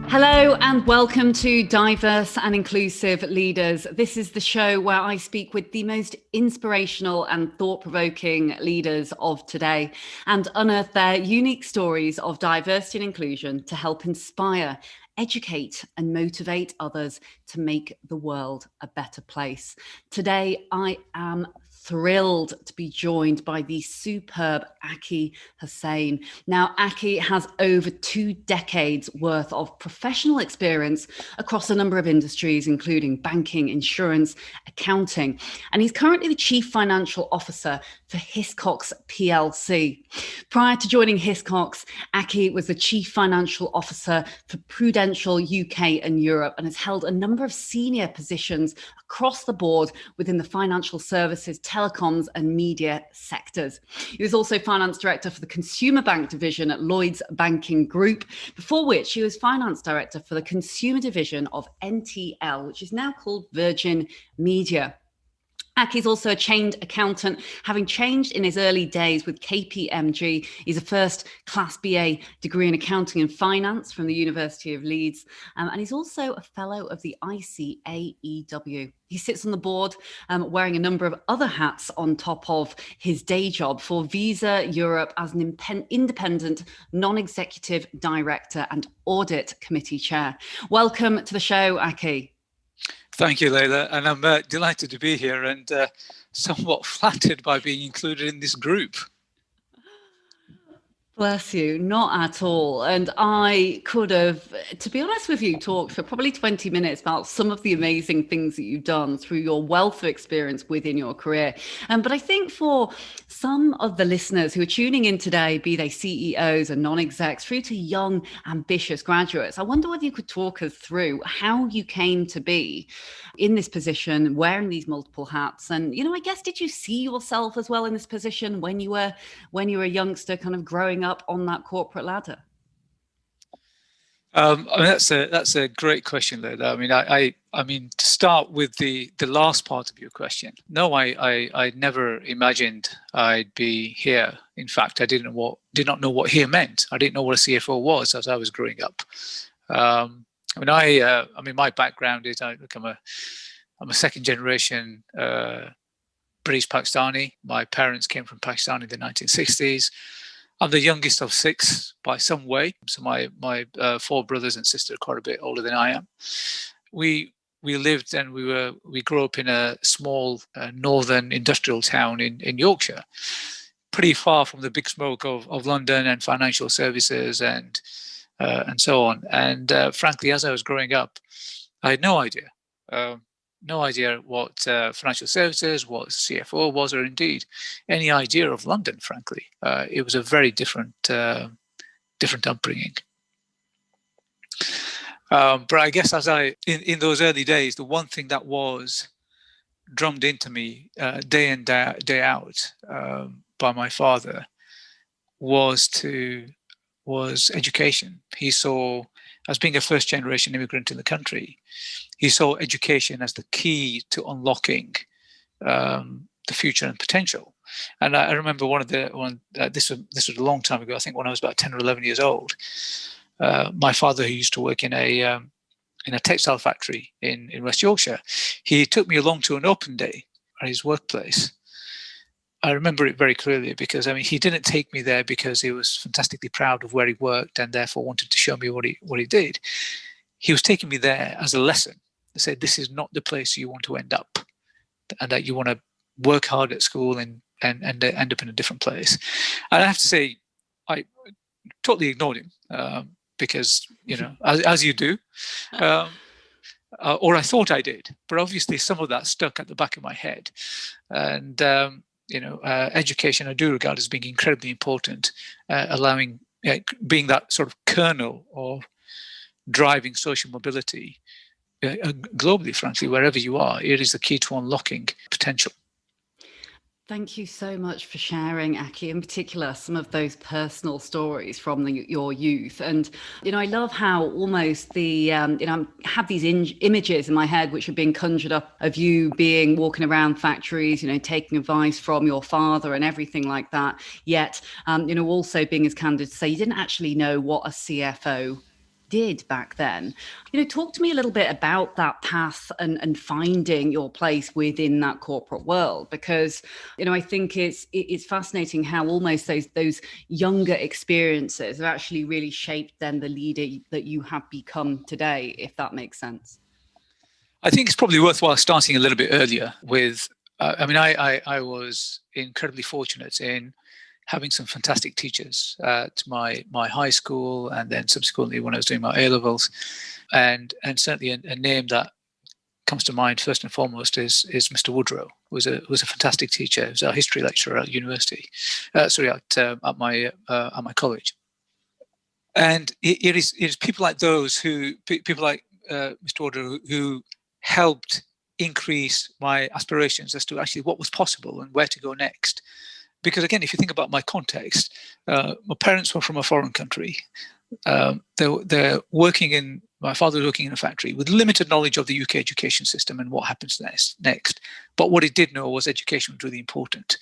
Hello and welcome to Diverse and Inclusive Leaders. This is the show where I speak with the most inspirational and thought-provoking leaders of today and unearth their unique stories of diversity and inclusion to help inspire, educate and motivate others to make the world a better place. Today, I am thrilled to be joined by the superb Aki Hussain. Now, Aki has over 2 decades worth of professional experience across a number of industries, including banking, insurance, accounting, and he's currently the Chief Financial Officer for Hiscox PLC. Prior to joining Hiscox, Aki was the Chief Financial Officer for Prudential UK and Europe and has held a number of senior positions across the board within the financial services, telecoms and media sectors. He was also Finance Director for the Consumer Bank Division at Lloyds Banking Group, before which he was Finance Director for the Consumer Division of NTL, which is now called Virgin Media. Aki's also a chained accountant, having changed in his early days with KPMG. He's a first-class BA degree in accounting and finance from the University of Leeds, and he's also a fellow of the ICAEW. He sits on the board wearing a number of other hats on top of his day job for Visa Europe as an independent non-executive director and audit committee chair. Welcome to the show, Aki. Thank you, Leila, and I'm delighted to be here and somewhat flattered by being included in this group. Bless you, not at all. And I could have, to be honest with you, talked for probably 20 minutes about some of the amazing things that you've done through your wealth of experience within your career. But I think for some of the listeners who are tuning in today, be they CEOs and non-execs through to young, ambitious graduates, I wonder whether you could talk us through how you came to be in this position, wearing these multiple hats. And, you know, I guess, did you see yourself as well in this position when you were a youngster kind of growing up on that corporate ladder? I mean, that's a great question, Leila. I mean, to start with the last part of your question, no, I never imagined I'd be here. In fact, I did not know what here meant. I didn't know what a CFO was as I was growing up. I mean, my background is I'm a second generation British Pakistani. My parents came from Pakistan in the 1960s. I'm the youngest of 6 by some way. So my 4 brothers and sisters are quite a bit older than I am. We lived and we grew up in a small northern industrial town in Yorkshire, pretty far from the big smoke of London and financial services and so on. And frankly, as I was growing up, I had no idea. No idea what financial services, what CFO was, or indeed any idea of London, frankly. It was a very different upbringing. But I guess in those early days, the one thing that was drummed into me day in, day out by my father was education. He saw, as being a first-generation immigrant in the country, he saw education as the key to unlocking the future and potential. And I remember this was a long time ago. I think when I was about 10 or 11 years old, my father, who used to work in a textile factory in West Yorkshire, he took me along to an open day at his workplace. I remember it very clearly because, I mean, he didn't take me there because he was fantastically proud of where he worked and therefore wanted to show me what he did. He was taking me there as a lesson to say, this is not the place you want to end up, and that you want to work hard at school and end up in a different place. And I have to say, I totally ignored him because, you know, as you do, or I thought I did, but obviously some of that stuck at the back of my head. And education I do regard as being incredibly important, being that sort of kernel of driving social mobility globally, frankly, wherever you are. It is the key to unlocking potential. Thank you so much for sharing, Aki, in particular, some of those personal stories from your youth. And, you know, I love how almost I have these images in my head which are being conjured up of you walking around factories, you know, taking advice from your father and everything like that. Yet, also being as candid to say you didn't actually know what a CFO did back then. Talk to me a little bit about that path and finding your place within that corporate world, because I think it's fascinating how almost those younger experiences have actually really shaped then the leader that you have become today, if that makes sense. I think it's probably worthwhile starting a little bit earlier with, I was incredibly fortunate in having some fantastic teachers at my high school, and then subsequently when I was doing my A-levels. And certainly a name that comes to mind first and foremost is Mr. Woodrow, who was a fantastic teacher. He was a history lecturer at university, at my college. And it is people like those people like Mr. Woodrow, who helped increase my aspirations as to actually what was possible and where to go next. Because again, if you think about my context, my parents were from a foreign country. They're working in, my father was working in a factory with limited knowledge of the UK education system and what happens next. But what he did know was education was really important.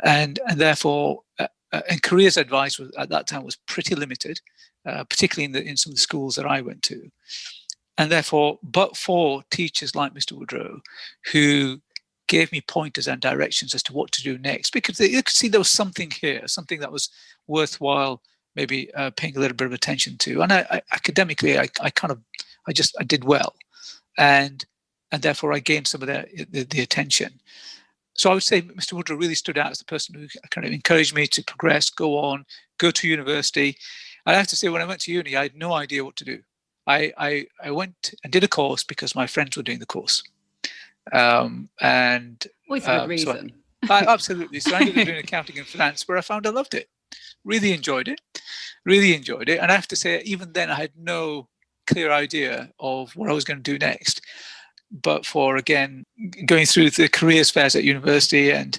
And therefore, and careers advice at that time was pretty limited, particularly in some of the schools that I went to. And therefore, but for teachers like Mr. Woodrow, who gave me pointers and directions as to what to do next, because they could see there was something here, something that was worthwhile maybe paying a little bit of attention to. And academically, I did well, and therefore I gained some of the attention. So I would say Mr. Woodrow really stood out as the person who kind of encouraged me to progress, go on, go to university. I have to say, when I went to uni, I had no idea what to do. I went and did a course because my friends were doing the course. And always a good reason. Absolutely. So I ended up doing accounting and finance, where I found I loved it. Really enjoyed it. And I have to say, even then, I had no clear idea of what I was going to do next. But for, again, going through the careers fairs at university, and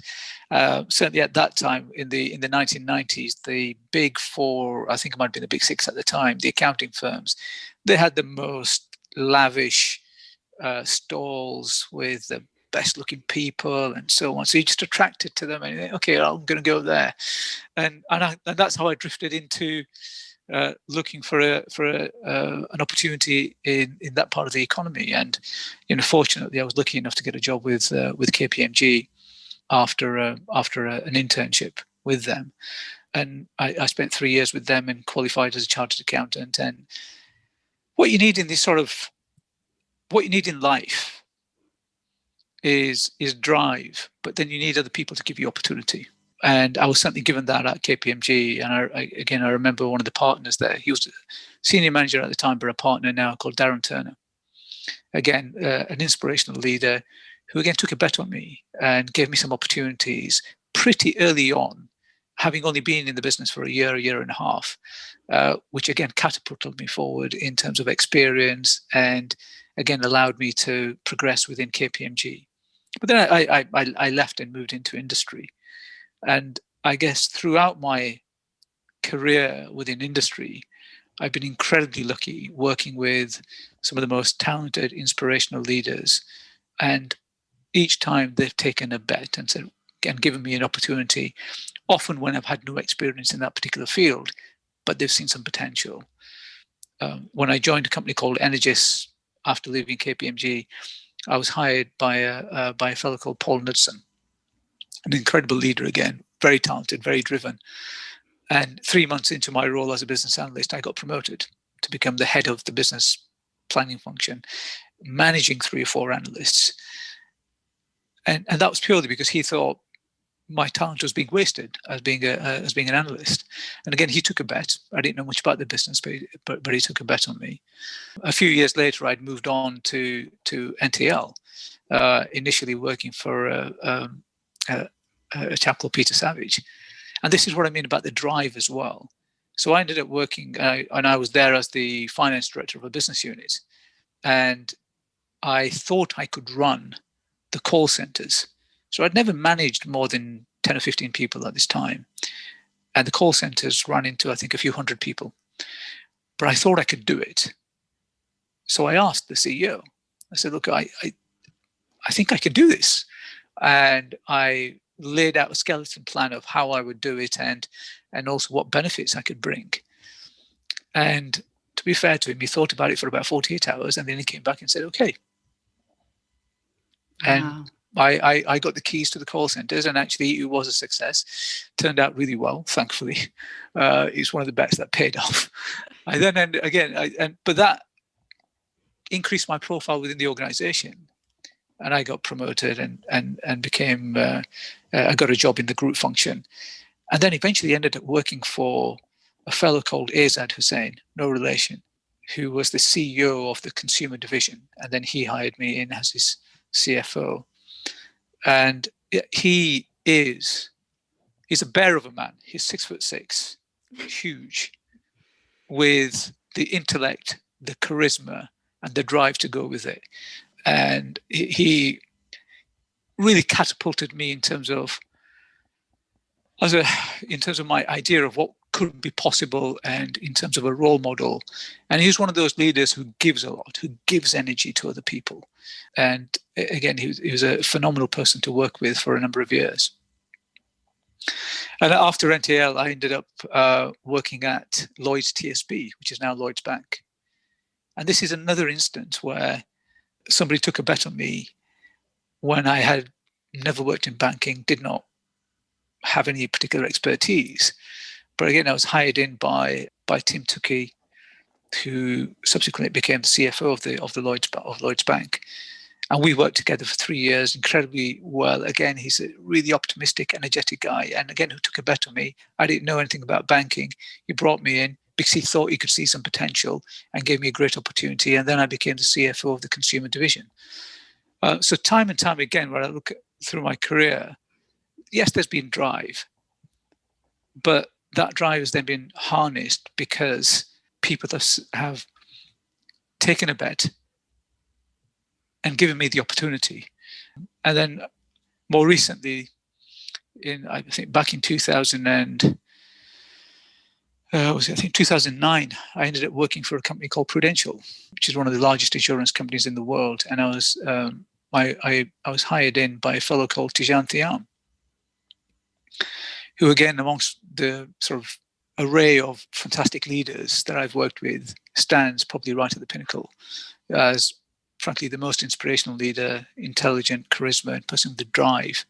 certainly at that time in the 1990s, the big four, I think it might have been the big six at the time, the accounting firms, they had the most lavish stalls with the best looking people and so on. So you just attracted to them and you think, okay, I'm going to go there. And that's how I drifted into looking for an opportunity in that part of the economy. And fortunately, I was lucky enough to get a job with KPMG after an internship with them. And I spent 3 years with them and qualified as a chartered accountant. And what you need in life is drive, but then you need other people to give you opportunity. And I was certainly given that at KPMG. And I remember one of the partners there. He was a senior manager at the time, but a partner now, called Darren Turner. Again, an inspirational leader who again took a bet on me and gave me some opportunities pretty early on, having only been in the business for a year and a half, which again catapulted me forward in terms of experience and again allowed me to progress within KPMG. But then I left and moved into industry. And I guess throughout my career within industry, I've been incredibly lucky working with some of the most talented, inspirational leaders. And each time they've taken a bet and said, and given me an opportunity, often when I've had no experience in that particular field, but they've seen some potential. When I joined a company called Energis after leaving KPMG, I was hired by a fellow called Paul Knudsen, an incredible leader again, very talented, very driven. And 3 months into my role as a business analyst, I got promoted to become the head of the business planning function, managing 3 or 4 analysts. And that was purely because he thought my talent was being wasted as being an analyst. And again, he took a bet. I didn't know much about the business, but he took a bet on me. A few years later, I'd moved on to NTL, initially working for a chap called Peter Savage. And this is what I mean about the drive as well. So I ended up working, and I was there as the finance director of a business unit. And I thought I could run the call centers. So I'd never managed more than 10 or 15 people at this time. And the call centers ran into, I think, a few hundred people. But I thought I could do it. So I asked the CEO, I said, look, I think I could do this. And I laid out a skeleton plan of how I would do it and also what benefits I could bring. And to to be fair to him, he thought about it for about 48 hours and then he came back and said, okay. Wow. And I got the keys to the call centers, and actually it was a success. Turned out really well, thankfully. It's one of the bets that paid off. I then ended again, but that increased my profile within the organization, and I got promoted and became. I got a job in the group function, and then eventually ended up working for a fellow called Aki Hussain, no relation, who was the CEO of the consumer division, and then he hired me in as his CFO. And he's a bear of a man. He's 6'6", huge, with the intellect, the charisma, and the drive to go with it. And he really catapulted me in terms of my idea of what could be possible, and in terms of a role model. And he's one of those leaders who gives a lot, who gives energy to other people. And again, he was a phenomenal person to work with for a number of years. And after NTL, I ended up working at Lloyd's TSB, which is now Lloyd's Bank. And this is another instance where somebody took a bet on me when I had never worked in banking, did not have any particular expertise. But again, I was hired in by Tim Tukey, who subsequently became the CFO of Lloyd's Bank. And we worked together for 3 years incredibly well. Again, he's a really optimistic, energetic guy. And again, who took a bet on me. I didn't know anything about banking. He brought me in because he thought he could see some potential and gave me a great opportunity. And then I became the CFO of the consumer division. So time and time again, when I look through my career, yes, there's been drive, but that drive has then been harnessed because people have taken a bet and given me the opportunity. And then more recently, I think back in 2009, I ended up working for a company called Prudential, which is one of the largest insurance companies in the world. And I was hired in by a fellow called Tijan Thiam, who again, amongst the sort of array of fantastic leaders that I've worked with, stands probably right at the pinnacle as, frankly, the most inspirational leader, intelligent, charisma, and person with the drive.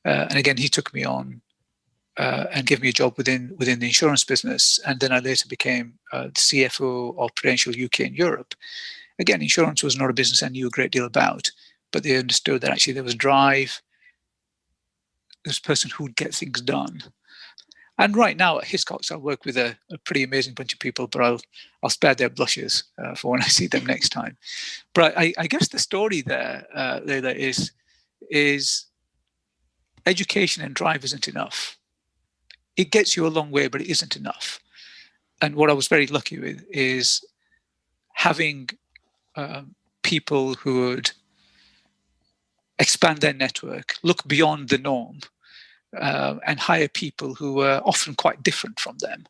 And again, he took me on and gave me a job within the insurance business. And then I later became the CFO of Prudential UK and Europe. Again, insurance was not a business I knew a great deal about, but they understood that actually there was drive. This person who would get things done. And right now at Hiscox, I work with a pretty amazing bunch of people, but I'll spare their blushes for when I see them next time. But I guess the story there, Leila, is education and drive isn't enough. It gets you a long way, but it isn't enough. And what I was very lucky with is having people who would expand their network, look beyond the norm, and hire people who were often quite different from them,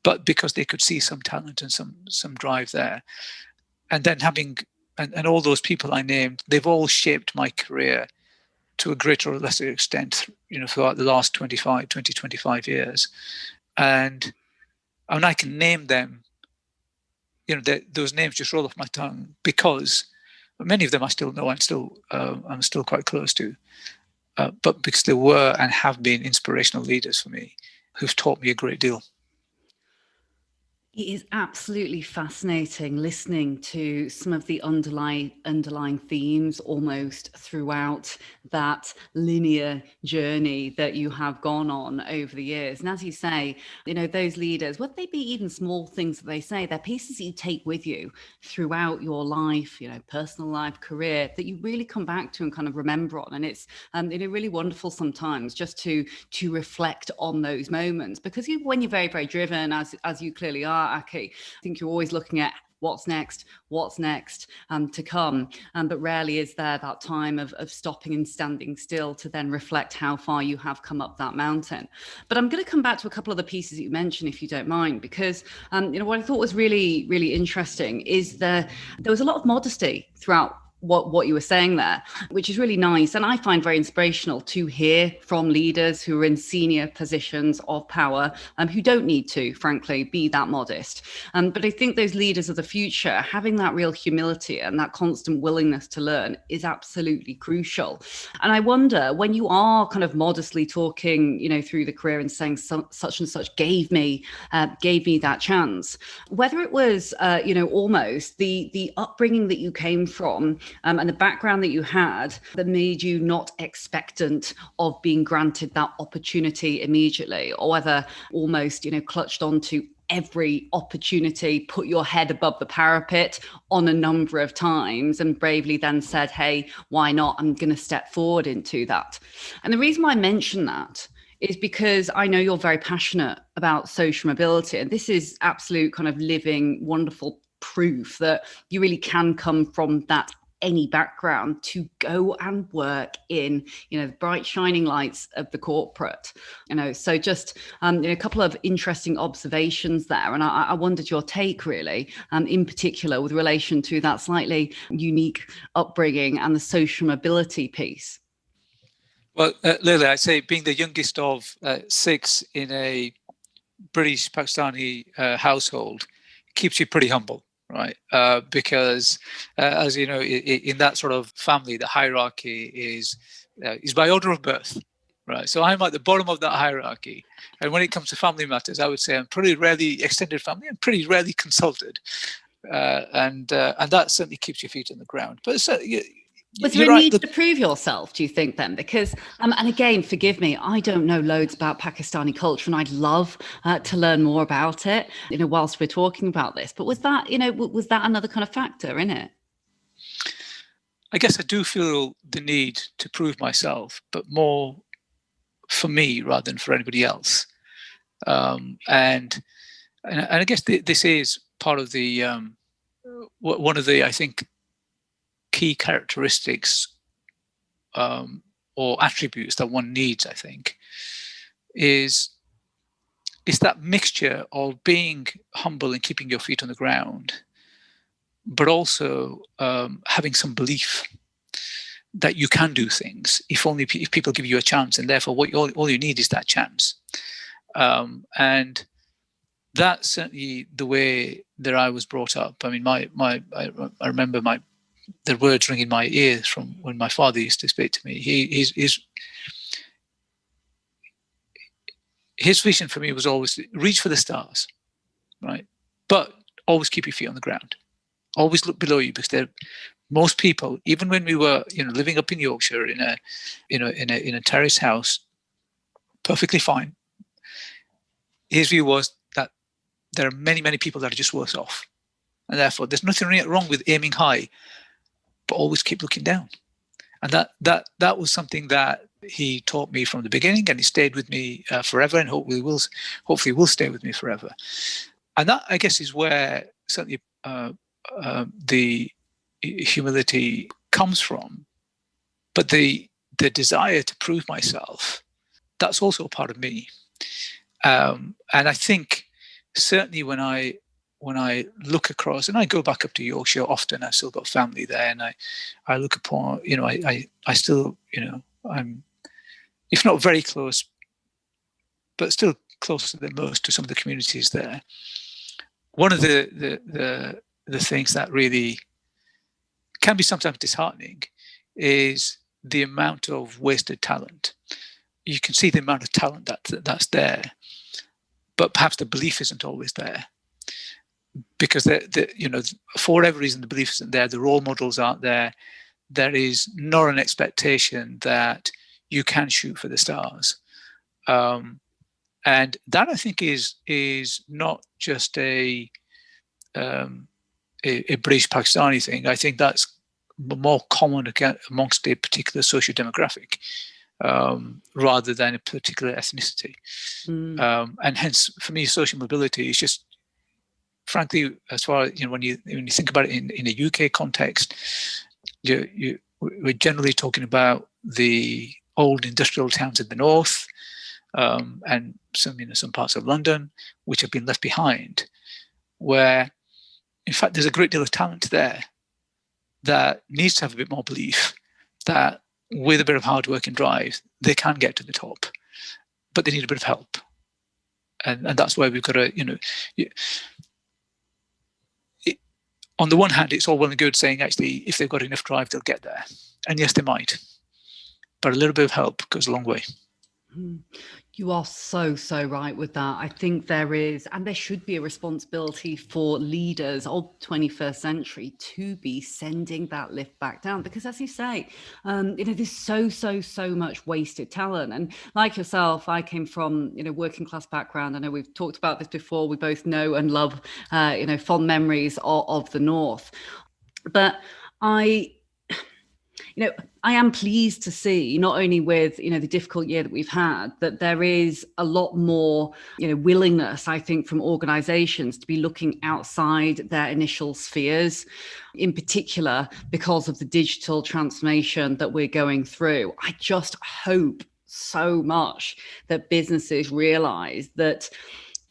but because they could see some talent and some drive there. And then and all those people I named, they've all shaped my career to a greater or lesser extent, throughout the last 25 years. And I can name them, those names just roll off my tongue because many of them I still know, I'm still quite close to. But because they were and have been inspirational leaders for me, who've taught me a great deal. It is absolutely fascinating listening to some of the underlying themes almost throughout that linear journey that you have gone on over the years. And as you say, those leaders, whether they be even small things that they say, they're pieces that you take with you throughout your life, personal life, career, that you really come back to and kind of remember on. And it's really wonderful sometimes just to reflect on those moments, because when you're very, very driven, as you clearly are, Aki, I think you're always looking at what's next to come, but rarely is there that time of stopping and standing still to then reflect how far you have come up that mountain. But I'm going to come back to a couple of the pieces that you mentioned, if you don't mind, because what I thought was really, really interesting is there was a lot of modesty throughout what you were saying there, which is really nice. And I find very inspirational to hear from leaders who are in senior positions of power, who don't need to, frankly, be that modest. But I think those leaders of the future, having that real humility and that constant willingness to learn is absolutely crucial. And I wonder, when you are kind of modestly talking, through the career and saying such and such gave me that chance, whether it was, almost the upbringing that you came from, and the background that you had that made you not expectant of being granted that opportunity immediately, or whether almost, clutched onto every opportunity, put your head above the parapet on a number of times and bravely then said, hey, why not? I'm going to step forward into that. And the reason why I mention that is because I know you're very passionate about social mobility. And this is absolute kind of living, wonderful proof that you really can come from that any background to go and work in, the bright shining lights of the corporate, so just, a couple of interesting observations there. And I wondered your take really, in particular with relation to that slightly unique upbringing and the social mobility piece. Well, Leila, I'd say being the youngest of 6 in a British Pakistani household keeps you pretty humble, right? Because as you know, in that sort of family, the hierarchy is by order of birth, right? So I'm at the bottom of that hierarchy, and when it comes to family matters, I would say I'm pretty rarely extended family and pretty rarely consulted, and that certainly keeps your feet on the ground. But was there a need to prove yourself, do you think, then? Because, and again, forgive me, I don't know loads about Pakistani culture, and I'd love to learn more about it, whilst we're talking about this. But was that, was that another kind of factor in it? I guess I do feel the need to prove myself, but more for me rather than for anybody else. And I guess this is part of the one of the, I think, key characteristics or attributes that one needs, I think, is that mixture of being humble and keeping your feet on the ground, but also having some belief that you can do things if people give you a chance, and therefore all you need is that chance. And that's certainly the way that I was brought up. I mean, I remember the words ring in my ears from when my father used to speak to me. His vision for me was always reach for the stars, right? But always keep your feet on the ground. Always look below you, because most people, even when we were, living up in Yorkshire in a terrace house, perfectly fine. His view was that there are many, many people that are just worse off, and therefore there's nothing wrong with aiming high, but always keep looking down. And that was something that he taught me from the beginning, and he stayed with me forever, and hopefully will stay with me forever. And that, I guess, is where certainly the humility comes from. But the desire to prove myself, that's also a part of me. And I think certainly when I look across, and I go back up to Yorkshire often, I've still got family there, and I look upon, I still, I'm, if not very close, but still closer than most to some of the communities there. One of the things that really can be sometimes disheartening is the amount of wasted talent. You can see the amount of talent that's there, but perhaps the belief isn't always there. Because for whatever reason, the belief isn't there, the role models aren't there. There is not an expectation that you can shoot for the stars, and that, I think, is not just a British Pakistani thing. I think that's more common amongst a particular socio-demographic rather than a particular ethnicity. And hence, for me, social mobility is just, frankly, as far as when you think about it in a UK context, we're generally talking about the old industrial towns in the north, and some parts of London, which have been left behind, where, in fact, there's a great deal of talent there, that needs to have a bit more belief that with a bit of hard work and drive, they can get to the top, but they need a bit of help. And that's where we've got to, on the one hand, it's all well and good saying, actually, if they've got enough drive, they'll get there. And yes, they might. But a little bit of help goes a long way. You are so right with that. I think there is, and there should be, a responsibility for leaders of the 21st century to be sending that lift back down, because as you say, there's so much wasted talent. And like yourself, I came from, working class background. I know we've talked about this before. We both know and love, fond memories of the North. But I am pleased to see, not only with, the difficult year that we've had, that there is a lot more, willingness, I think, from organizations to be looking outside their initial spheres, in particular, because of the digital transformation that we're going through. I just hope so much that businesses realize that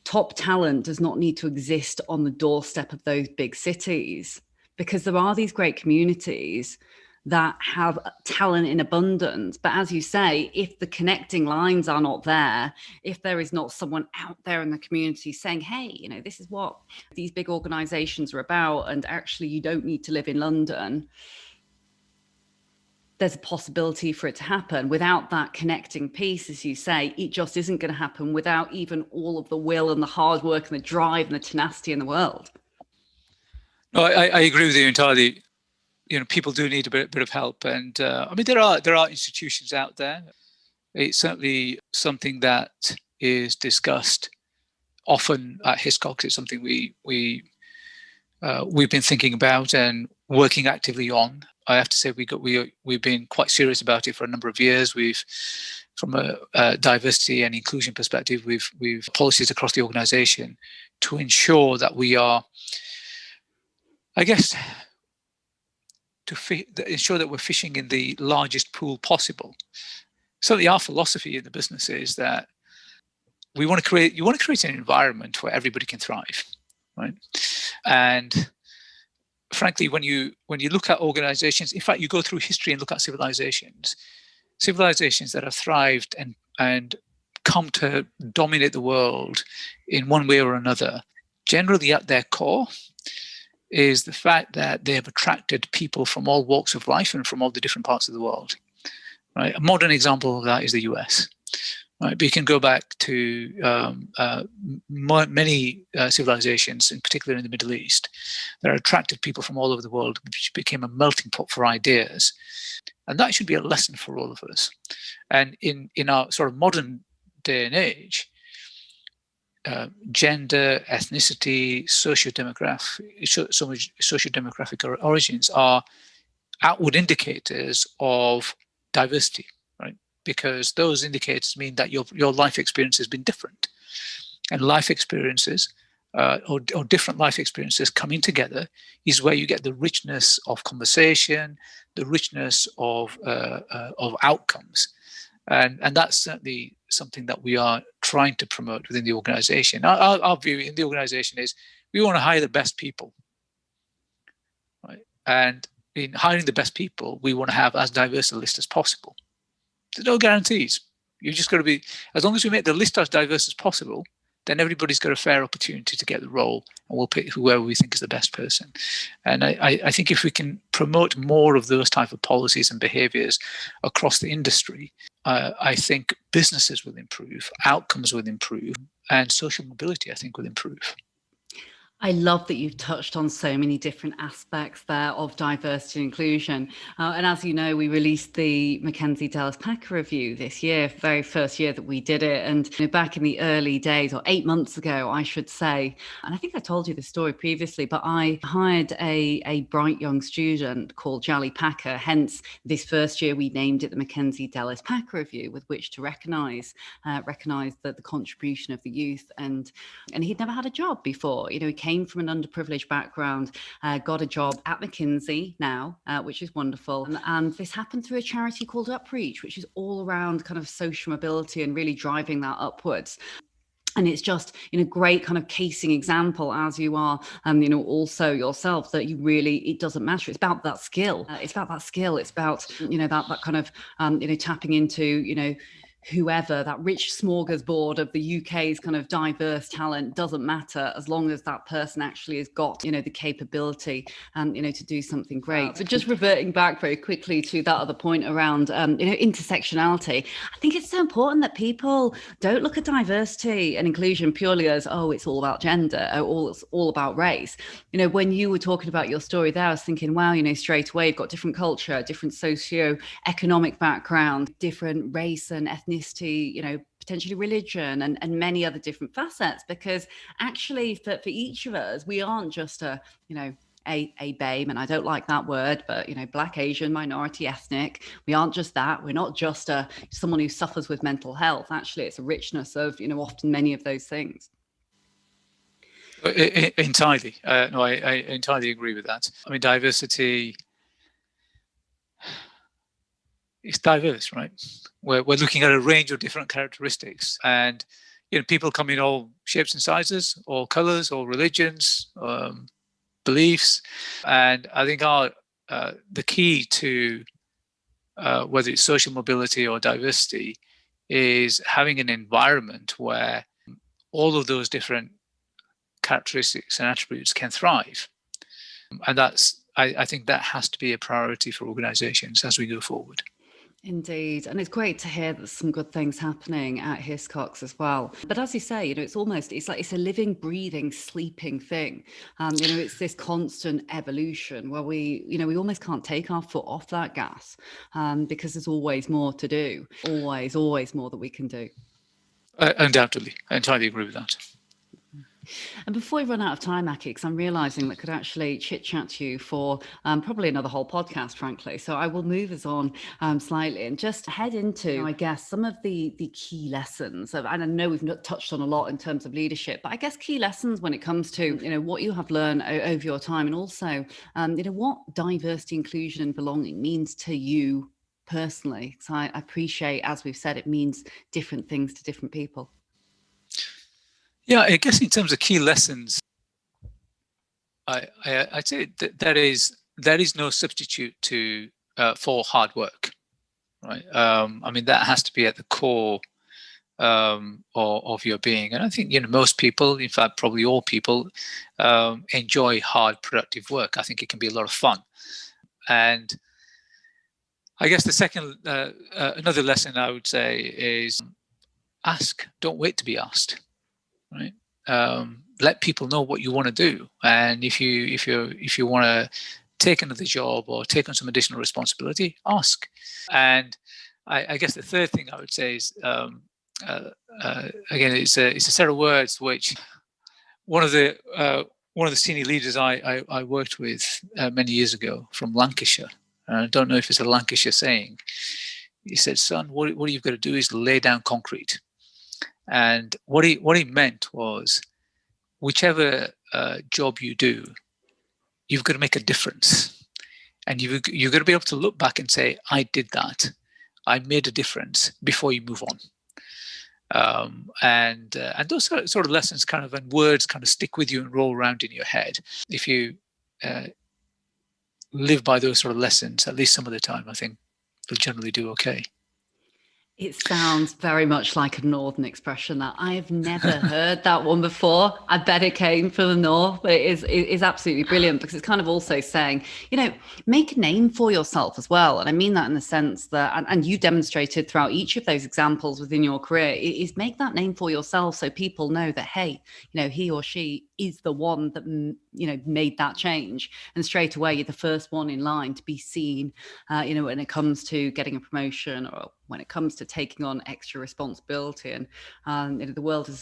top talent does not need to exist on the doorstep of those big cities, because there are these great communities that have talent in abundance. But as you say, if the connecting lines are not there, if there is not someone out there in the community saying, hey, this is what these big organizations are about, and actually you don't need to live in London, there's a possibility for it to happen. Without that connecting piece, as you say, it just isn't going to happen without even all of the will and the hard work and the drive and the tenacity in the world. No, I agree with you entirely. People do need a bit of help, and there are institutions out there. It's certainly something that is discussed often at Hiscox. It's something we've been thinking about and working actively on. I have to say we've been quite serious about it for a number of years. From a diversity and inclusion perspective, we've policies across the organisation to ensure that we are, I guess, to ensure that we're fishing in the largest pool possible. Certainly our philosophy in the business is that you want to create an environment where everybody can thrive, right? And frankly, when you look at organizations, in fact, you go through history and look at civilizations that have thrived and come to dominate the world in one way or another, generally at their core is the fact that they have attracted people from all walks of life and from all the different parts of the world. Right? A modern example of that is the US. Right? But you can go back to many civilizations, in particular in the Middle East, that attracted people from all over the world, which became a melting pot for ideas. And that should be a lesson for all of us. And in our sort of modern day and age, gender, ethnicity, socio-demographic origins are outward indicators of diversity, right? Because those indicators mean that your life experience has been different, and life experiences or different life experiences coming together is where you get the richness of conversation, the richness of outcomes. And that's certainly something that we are trying to promote within the organization. Our view in the organization is we want to hire the best people, right? And in hiring the best people, we want to have as diverse a list as possible. There's no guarantees. You just got to be, as long as we make the list as diverse as possible, then everybody's got a fair opportunity to get the role, and we'll pick whoever we think is the best person. And I think if we can promote more of those type of policies and behaviors across the industry, I think businesses will improve, outcomes will improve, and social mobility, I think, will improve. I love that you've touched on so many different aspects there of diversity and inclusion. And as you know, we released the Mackenzie Dallas Packer Review this year, very first year that we did it. And back in the early days, or 8 months ago, I should say, and I think I told you the story previously, but I hired a bright young student called Jolly Packer. Hence, this first year, we named it the Mackenzie Dallas Packer Review, with which to recognise the contribution of the youth. And he'd never had a job before. He came from an underprivileged background, got a job at McKinsey now, which is wonderful. And this happened through a charity called Upreach, which is all around kind of social mobility and really driving that upwards. And it's just, great kind of casing example, as you are, also yourself, that it doesn't matter. It's about that skill. It's about, that kind of, tapping into, whoever, that rich smorgasbord of the UK's kind of diverse talent. Doesn't matter as long as that person actually has got, the capability, to do something great. But just reverting back very quickly to that other point around, intersectionality, I think it's so important that people don't look at diversity and inclusion purely as, oh, it's all about gender, or it's all about race. When you were talking about your story there, I was thinking, wow, straight away, you've got different culture, different socio-economic background, different race and ethnicity, potentially religion, and many other different facets, because actually for each of us, we aren't just a BAME, and I don't like that word, but Black, Asian, minority, ethnic. We aren't just that. We're not just someone who suffers with mental health. Actually, it's a richness of often many of those things. Entirely. No, I entirely agree with that. I mean, diversity. It's diverse, right? We're looking at a range of different characteristics, and people come in all shapes and sizes, all colors, all religions, beliefs, and I think the key to whether it's social mobility or diversity is having an environment where all of those different characteristics and attributes can thrive, and I think that has to be a priority for organizations as we go forward. Indeed. And it's great to hear that some good things happening at Hiscox as well. But as you say, it's like a living, breathing, sleeping thing. It's this constant evolution where we almost can't take our foot off that gas, because there's always more to do, always more that we can do. Undoubtedly. I entirely agree with that. And before we run out of time, Aki, because I'm realizing that could actually chit-chat to you for probably another whole podcast, frankly. So I will move us on slightly and just head into, I guess, some of the key lessons. And I know we've not touched on a lot in terms of leadership, but I guess key lessons when it comes to, what you have learned over your time, and also, what diversity, inclusion, and belonging means to you personally. So I appreciate, as we've said, it means different things to different people. Yeah, I guess in terms of key lessons, I'd say that there is no substitute for hard work, right? I mean, that has to be at the core of your being, and I think most people, in fact, probably all people, enjoy hard, productive work. I think it can be a lot of fun, and I guess the second, another lesson I would say is ask. Don't wait to be asked. Right. Let people know what you want to do, and if you want to take another job or take on some additional responsibility, ask. And I guess the third thing I would say is, again, it's a set of words which one of the senior leaders I worked with many years ago from Lancashire. I don't know if it's a Lancashire saying. He said, "Son, what you've got to do is lay down concrete." And what he meant was, whichever job you do, you've got to make a difference, and you've got to be able to look back and say, "I did that. I made a difference," before you move on. And those sort of lessons, and words, stick with you and roll around in your head. If you live by those sort of lessons, at least some of the time, I think you'll generally do okay. It sounds very much like a Northern expression that I have never heard that one before. I bet it came from the North, but it is absolutely brilliant, because it's kind of also saying, make a name for yourself as well. And I mean that in the sense that, and you demonstrated throughout each of those examples within your career, is make that name for yourself so people know that, hey, he or she is the one that, made that change. And straight away, you're the first one in line to be seen, when it comes to getting a promotion, or when it comes to taking on extra responsibility. And the world is a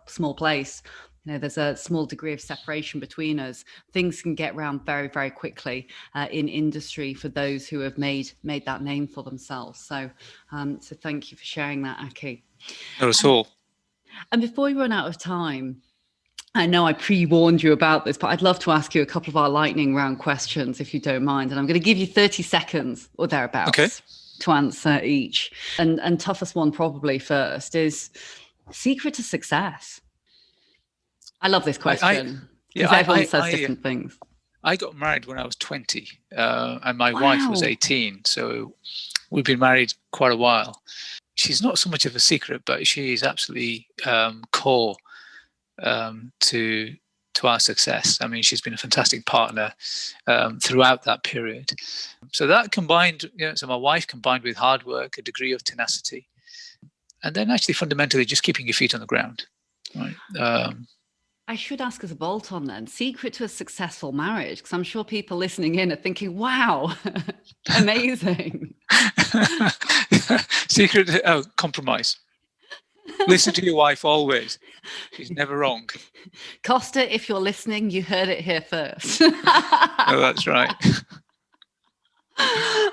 small place. There's a small degree of separation between us. Things can get round very, very quickly in industry for those who have made that name for themselves. So thank you for sharing that, Aki. Not at all. And before we run out of time, I know I pre-warned you about this, but I'd love to ask you a couple of our lightning round questions, if you don't mind. And I'm going to give you 30 seconds or thereabouts to answer each. And toughest one probably first is, Secret to success. I love this question because everyone says different things. I got married when I was 20 and my wife was 18. So we've been married quite a while. She's not so much of a secret, but she is absolutely core to our success. I mean, she's been a fantastic partner throughout that period. So that combined, so my wife combined with hard work, a degree of tenacity, and then actually fundamentally just keeping your feet on the ground. Right. I should ask as a bolt-on then, secret to a successful marriage, because I'm sure people listening in are thinking, wow, amazing. Secret, compromise. Listen to your wife always. She's never wrong. Costa, if you're listening, you heard it here first. Oh, that's right.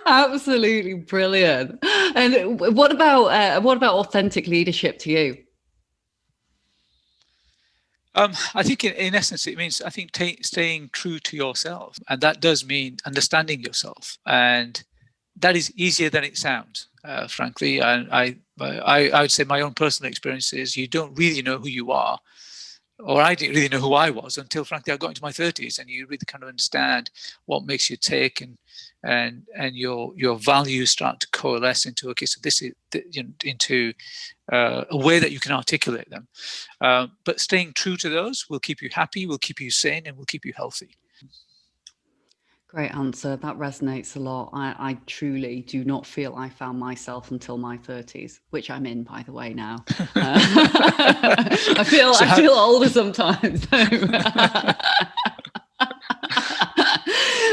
Absolutely brilliant. And what about authentic leadership to you? I think in essence, it means, I think, staying true to yourself. And that does mean understanding yourself. And that is easier than it sounds, frankly. And I would say my own personal experience is you don't really know who you are, or I didn't really know who I was until, frankly, I got into my 30s, and you really kind of understand what makes you tick, and your values start to coalesce into, okay, so this is into a way that you can articulate them. But staying true to those will keep you happy, will keep you sane, and will keep you healthy. Great answer. That resonates a lot. I truly do not feel I found myself until my 30s, which I'm in, by the way, now. I feel older sometimes.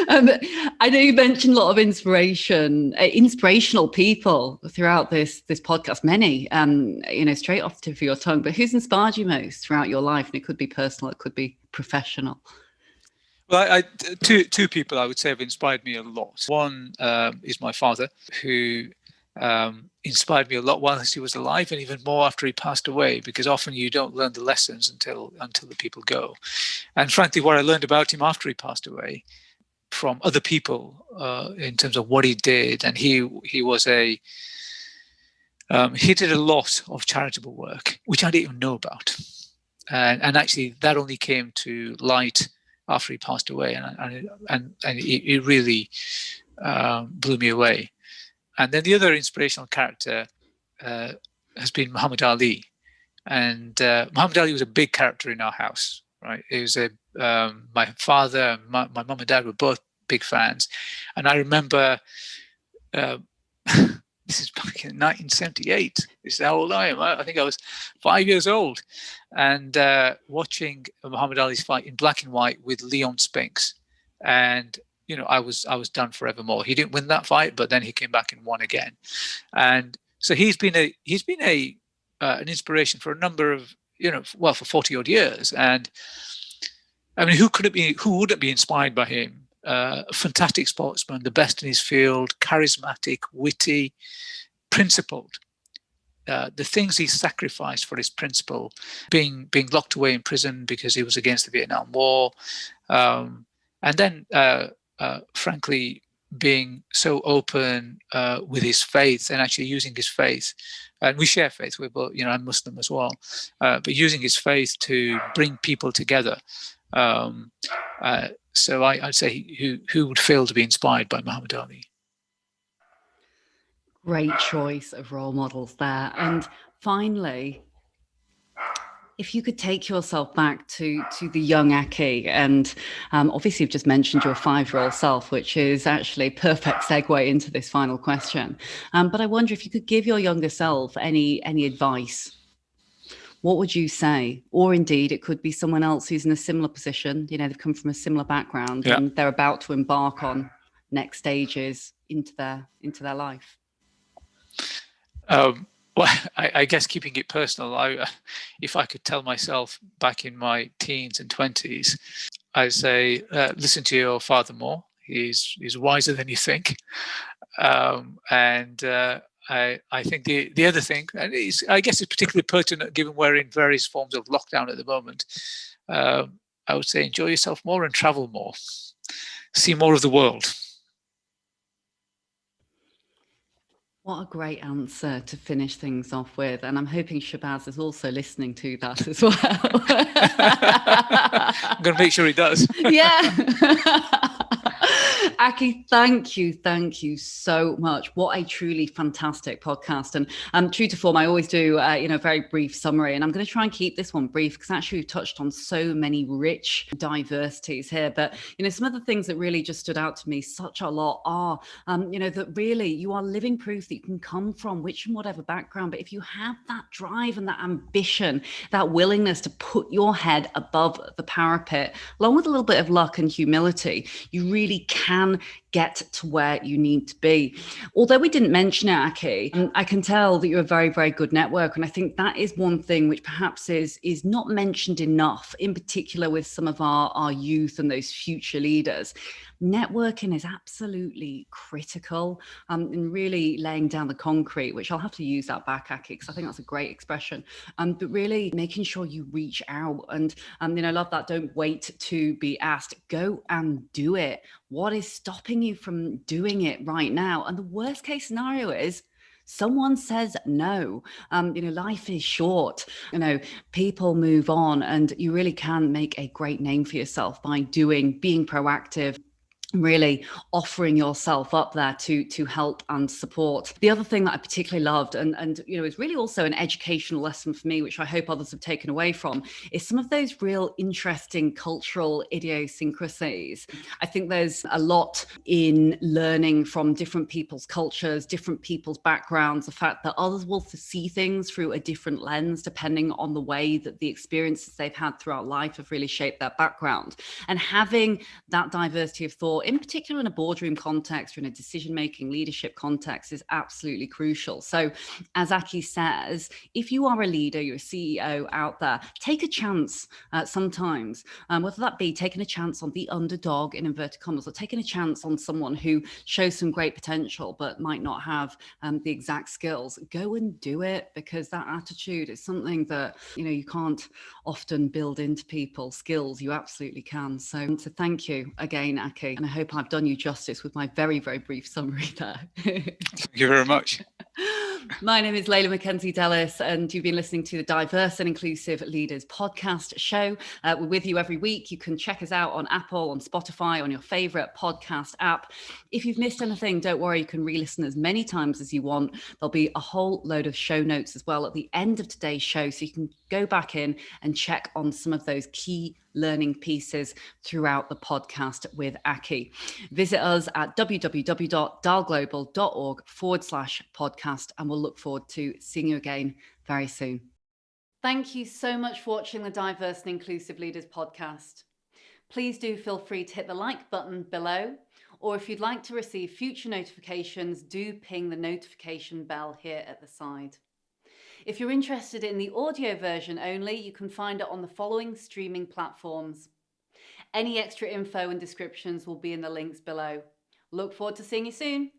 I know you mentioned a lot of inspirational people throughout this podcast, many, straight off the tip of your tongue, but who's inspired you most throughout your life? And it could be personal, it could be professional. Well, two people I would say have inspired me a lot. One is my father, who inspired me a lot while he was alive, and even more after he passed away, because often you don't learn the lessons until the people go. And frankly, what I learned about him after he passed away from other people in terms of what he did, and he did a lot of charitable work, which I didn't even know about, and actually that only came to light after he passed away, and it really blew me away. And then the other inspirational character has been Muhammad Ali, and Muhammad Ali was a big character in our house. Right, it was my father and my mum and dad were both big fans, and I remember this is back in 1978. This is how old I am. I think I was 5 years old, and watching Muhammad Ali's fight in black and white with Leon Spinks, and I was done forevermore. He didn't win that fight, but then he came back and won again, and so he's been an inspiration for a number of for 40 odd years. And I mean, who wouldn't be inspired by him? A fantastic sportsman, the best in his field, charismatic, witty, principled. The things he sacrificed for his principle, being locked away in prison because he was against the Vietnam War, and then frankly being so open with his faith, and actually using his faith, and we share faith. We're both, I'm Muslim as well, but using his faith to bring people together. So I'd say who would fail to be inspired by Muhammad Ali? Great choice of role models there. And finally, if you could take yourself back to the young Aki, and obviously you've just mentioned your 5-year-old self, which is actually a perfect segue into this final question. But I wonder if you could give your younger self any advice. What would you say? Or indeed, it could be someone else who's in a similar position. They've come from a similar background, and they're about to embark on next stages into their life. Well, I guess keeping it personal, if I could tell myself back in my teens and 20s, I'd say listen to your father more. He's wiser than you think, and I think the other thing, and I guess it's particularly pertinent given we're in various forms of lockdown at the moment, I would say enjoy yourself more and travel more, see more of the world. What a great answer to finish things off with. And I'm hoping Shabazz is also listening to that as well. I'm going to make sure he does. Yeah. Aki, thank you so much. What a truly fantastic podcast. And true to form, I always do a very brief summary, and I'm going to try and keep this one brief because actually we've touched on so many rich diversities here. But some of the things that really just stood out to me such a lot are that really you are living proof that you can come from which and whatever background, but if you have that drive and that ambition, that willingness to put your head above the parapet, along with a little bit of luck and humility, you really can get to where you need to be. Although we didn't mention it, Aki, I can tell that you're a very, very good networker. And I think that is one thing which perhaps is not mentioned enough, in particular with some of our youth and those future leaders. Networking is absolutely critical in really laying down the concrete, which I'll have to use that back, Aki, because I think that's a great expression. But really making sure you reach out and, I love that. Don't wait to be asked. Go and do it. What is stopping you from doing it right now? And the worst case scenario is someone says no. Life is short. People move on, and you really can make a great name for yourself by being proactive, really offering yourself up there to help and support. The other thing that I particularly loved, and is really also an educational lesson for me, which I hope others have taken away from, is some of those real interesting cultural idiosyncrasies. I think there's a lot in learning from different people's cultures, different people's backgrounds, the fact that others will see things through a different lens depending on the way that the experiences they've had throughout life have really shaped their background. And having that diversity of thought, in particular in a boardroom context or in a decision-making leadership context, is absolutely crucial. So as Aki says, if you are a leader, you're a CEO out there, take a chance sometimes, whether that be taking a chance on the underdog in inverted commas, or taking a chance on someone who shows some great potential but might not have the exact skills. Go and do it, because that attitude is something that you can't often build into people. Skills you absolutely can. So thank you again, Aki, and I hope I've done you justice with my very, very brief summary there. Thank you very much. My name is Leila Mackenzie-Dellis, and you've been listening to the Diverse and Inclusive Leaders podcast show. We're with you every week. You can check us out on Apple, on Spotify, on your favorite podcast app. If you've missed anything, don't worry, you can re-listen as many times as you want. There'll be a whole load of show notes as well at the end of today's show, so you can go back in and check on some of those key learning pieces throughout the podcast with Aki. Visit us at www.dalglobal.org/podcast, and we'll look forward to seeing you again very soon. Thank you so much for watching the Diverse and Inclusive Leaders podcast. Please do feel free to hit the like button below, or if you'd like to receive future notifications, do ping the notification bell here at the side. If you're interested in the audio version only, you can find it on the following streaming platforms. Any extra info and descriptions will be in the links below. Look forward to seeing you soon.